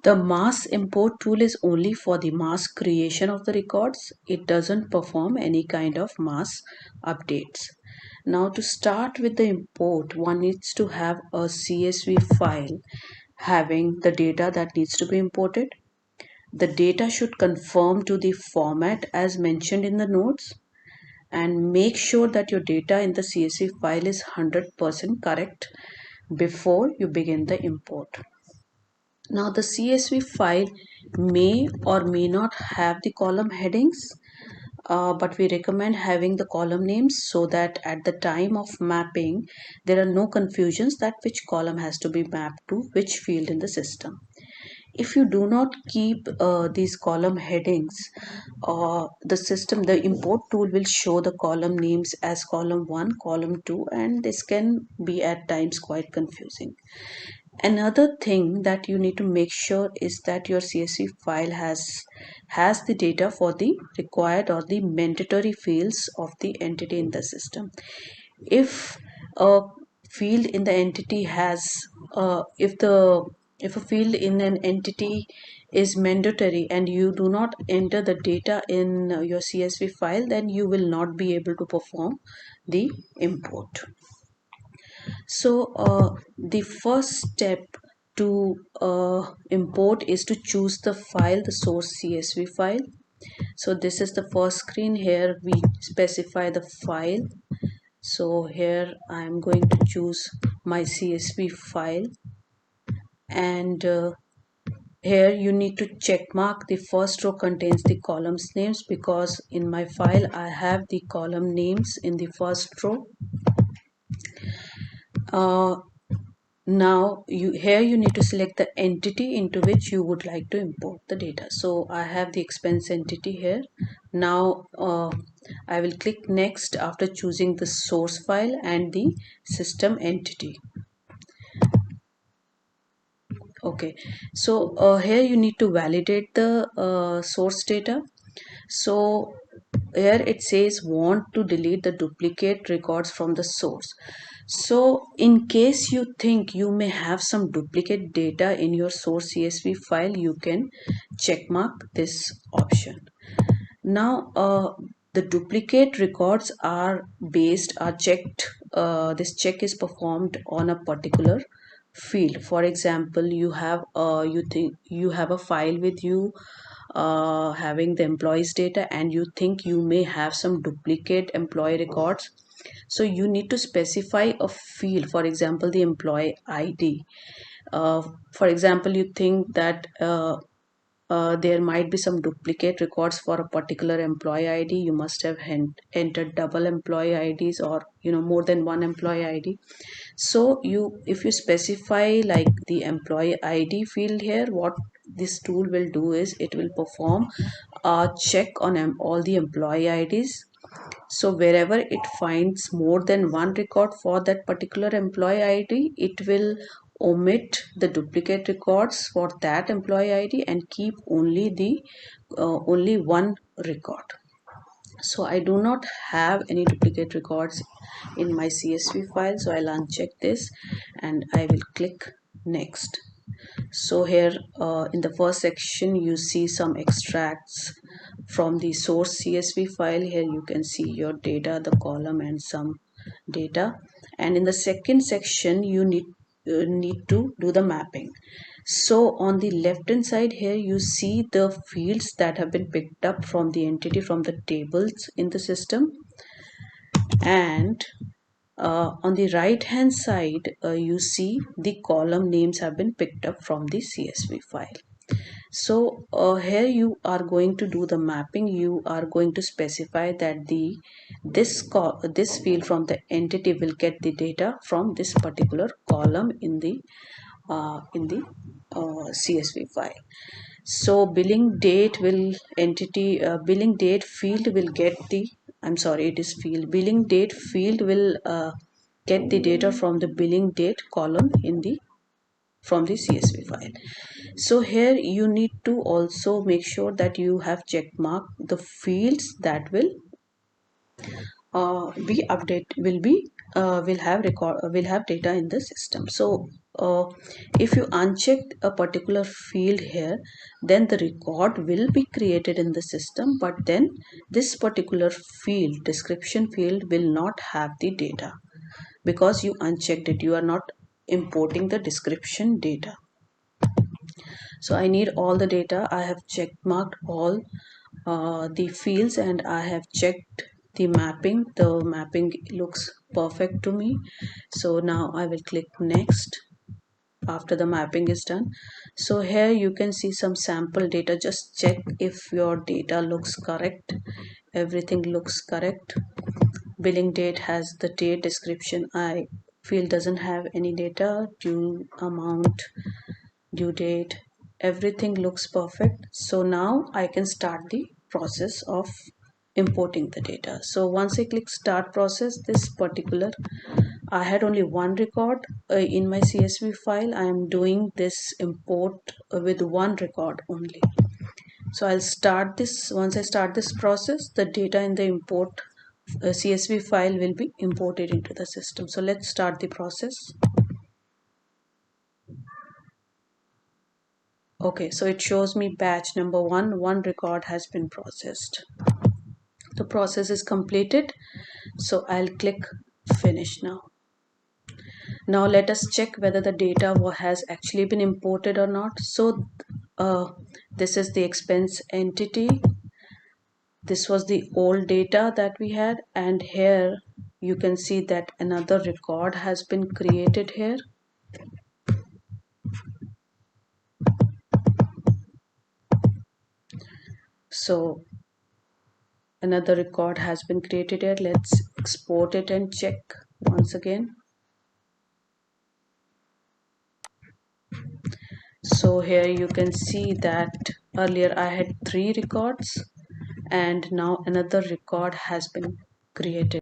The mass import tool is only for the mass creation of the records. It doesn't perform any kind of mass updates. Now to start with the import, one needs to have a CSV file having the data that needs to be imported. The data should conform to the format as mentioned in the notes, and make sure that your data in the CSV file is 100% correct before you begin the import. Now the CSV file may or may not have the column headings, but we recommend having the column names so that at the time of mapping there are no confusions that which column has to be mapped to which field in the system. If you do not keep these column headings, the import tool will show the column names as column 1, column 2, and this can be at times quite confusing. Another thing that you need to make sure is that your CSV file has the data for the required or the mandatory fields of the entity in the system. If a field in the entity has if a field in an entity is mandatory and you do not enter the data in your CSV file, then you will not be able to perform the import. So the first step to import is to choose the file, the source CSV file. So this is the first screen. Here we specify the file. So here I am going to choose my CSV file, and here you need to check mark the first row contains the columns names, because in my file I have the column names in the first row. Now you need to select the entity into which you would like to import the data. So I have the expense entity here. Now I will click next after choosing the source file and the system entity. Okay, so here you need to validate the source data. So here it says want to delete the duplicate records from the source. So in case you think you may have some duplicate data in your source CSV file, you can check mark this option. Now the duplicate records are checked, this check is performed on a particular field. For example, you have a file with you having the employees data, and you think you may have some duplicate employee records. So you need to specify a field, for example the employee ID. For example, you think that there might be some duplicate records for a particular employee ID. You must have entered double employee IDs, or more than one employee ID. So if you specify like the employee ID field here, what this tool will do is it will perform a check on all the employee IDs. So wherever it finds more than one record for that particular employee ID, it will omit the duplicate records for that employee ID and keep only one record. So I do not have any duplicate records in my CSV file, so I'll uncheck this and I will click next. So here in the first section you see some extracts from the source CSV file. Here you can see your data, the column and some data, and in the second section you need to do the mapping. So on the left hand side here you see the fields that have been picked up from the entity from the tables in the system, and on the right hand side you see the column names have been picked up from the CSV file. So here you are going to do the mapping. You are going to specify that this field from the entity will get the data from this particular column in the CSV file. So billing date field will get the billing date field will get the data from the billing date column from the CSV file. So here you need to also make sure that you have check mark the fields that will be update will have data in the system. So uh, if you uncheck a particular field here, then the record will be created in the system, but then this particular field, description field, will not have the data because you unchecked it. You are not importing the description data. So I need all the data. I have check marked all the fields and I have checked the mapping. The mapping looks perfect to me. So now I will click next after the mapping is done. So here you can see some sample data. Just check if your data looks correct. Everything looks correct. Billing date has the date. Description I feel doesn't have any data. Due amount, due date, everything looks perfect. So now I can start the process of importing the data. So once I click start process, this particular, I had only one record in my CSV file. I am doing this import with one record only. So I'll start this. Once I start this process, the data in the import CSV file will be imported into the system. So let's start the process. Okay, so it shows me batch number one record has been processed. The process is completed. So I'll click finish now. Now let us check whether the data has actually been imported or not. So this is the expense entity. This was the old data that we had, and here you can see that another record has been created here. So another record has been created here. Let's export it and check once again. So here you can see that earlier I had 3 records and now another record has been created.